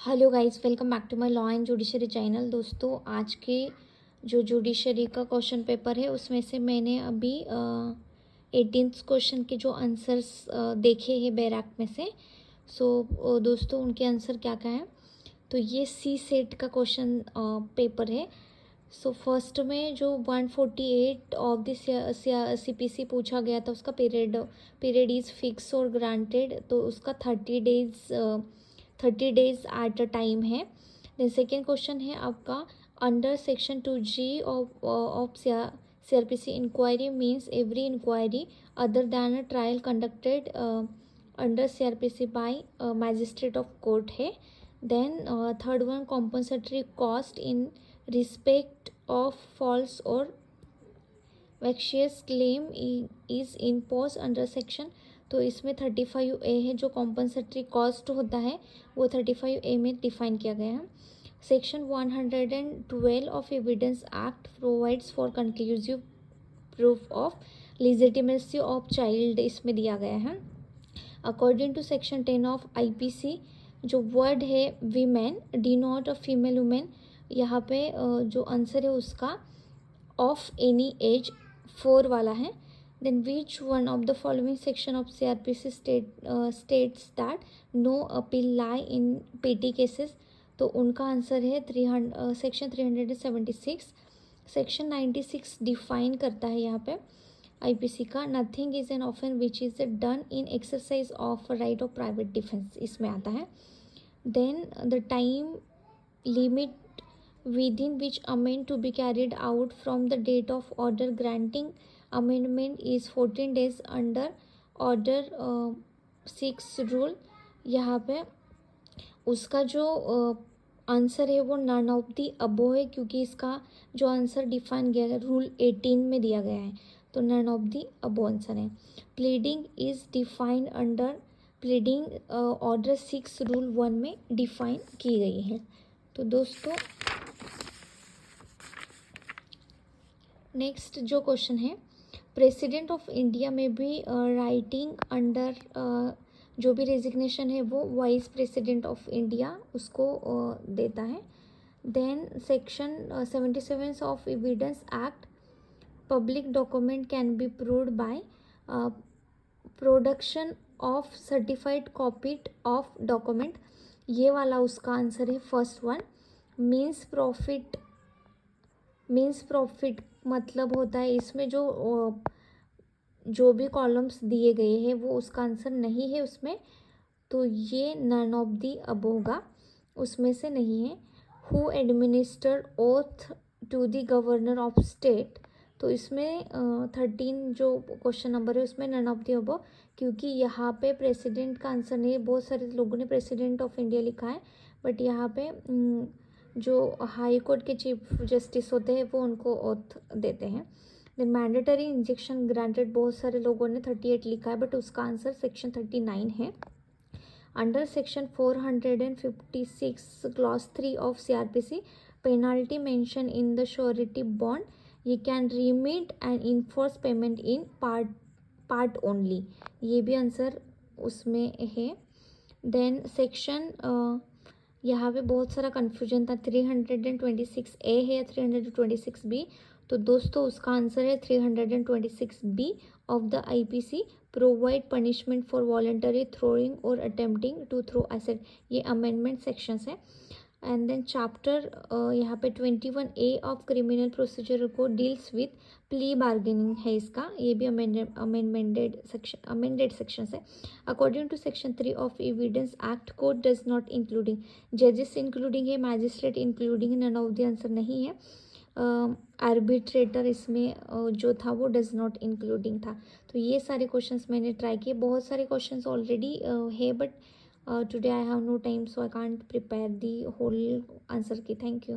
Hello guys, welcome back to my law and judiciary channel. दोस्तों, आज के जो जुडिशरी का क्वेश्चन पेपर है उसमें से मैंने अभी 18th क्वेश्चन के जो आंसर्स देखे हैं बैराक में से। दोस्तों, उनके आंसर क्या क्या है। तो ये सी सेट का क्वेश्चन पेपर है। फर्स्ट में जो 148 ऑफ द CPC पूछा गया था, उसका पीरियड इज़ फिक्स और ग्रांटेड, तो उसका 30 डेज एट अ टाइम है। देन सेकेंड क्वेश्चन है आपका, under section 2G of CRPC inquiry means every inquiry other than a trial conducted under CRPC by magistrate of court है। Then third one, compensatory cost in respect of false और vexatious claim is impose under section, तो इसमें 35A है। जो compensatory cost होता है वो 35A में डिफाइन किया गया है। Section 112 of evidence act provides for conclusive proof of legitimacy of child, इसमें दिया गया है। According to section 10 of IPC, जो वर्ड है women denote a female woman, यहाँ पे जो आंसर है उसका ऑफ एनी एज 4 वाला है। Then which one of the following section of CRPC states that no appeal lie in petty cases, तो उनका आंसर है सेक्शन 376। सेक्शन 96 डिफाइन करता है यहाँ पे IPC का, nothing is an offence which is done in exercise of right of private defence, इसमें आता है। Then the time limit within which amendment to be carried out from the date of order granting amendment is 14 days under order 6 rule। यहाँ पे उसका जो answer है वो none of the अबो है, क्योंकि इसका जो आंसर डिफाइन किया गया रूल 18 में दिया गया है, तो none of the above answer है। Pleading is defined under pleading order 6 rule 1 में डिफाइन की गई है। तो दोस्तों, नेक्स्ट जो क्वेश्चन है, प्रेसिडेंट ऑफ इंडिया में भी राइटिंग अंडर जो भी रेजिग्नेशन है वो वाइस प्रेसिडेंट ऑफ इंडिया उसको देता है। Then section 77 of evidence act, public document can be proved by production of certified copy of document, ये वाला उसका आंसर है फर्स्ट वन। मीन्स प्रॉफिट मतलब होता है इसमें जो भी कॉलम्स दिए गए हैं वो उसका आंसर नहीं है उसमें, तो ये नन ऑफ दी अब होगा, उसमें से नहीं है। Who administer oath to the governor of state, तो इसमें 13 जो क्वेश्चन नंबर है उसमें नन ऑफ दी अब, क्योंकि यहाँ पे प्रेसिडेंट का आंसर नहीं है। बहुत सारे लोगों ने प्रेसिडेंट ऑफ इंडिया लिखा है, बट यहाँ पे जो हाई कोर्ट के चीफ जस्टिस होते हैं वो उनको ओथ देते हैं। देन मैंडेटरी इंजेक्शन ग्रांटेड, बहुत सारे लोगों ने 38 लिखा है, बट उसका आंसर सेक्शन 39 है। Under section 456 clause 3 of CRPC, penalty mention in the surety bond, ये can remit and enforce payment in part only, ये भी आंसर उसमें है। देन सेक्शन यहाँ पे बहुत सारा कन्फ्यूजन था, 326A है या 326B, तो दोस्तों उसका आंसर है 326B of the IPC, provide punishment for voluntary throwing और अटेम्प्टिंग टू थ्रो एसेट, ये अमेंडमेंट सेक्शंस है। एंड देन चैप्टर यहाँ पे 21A ऑफ क्रिमिनल प्रोसीजर को डील्स विथ प्ली बार्गेनिंग है इसका, ये भी अमेंडेड सेक्शन है। According to section 3 of evidence act, court does not including, जजेस इंक्लूडिंग है, magistrate including, none of the answer नहीं है। आर्बिट्रेटर इसमें जो था वो डज नॉट इंक्लूडिंग था। तो ये सारे क्वेश्चंस मैंने ट्राई किए, बहुत सारे क्वेश्चंस ऑलरेडी है, but today I have no time, so I can't prepare the whole answer key. Thank you.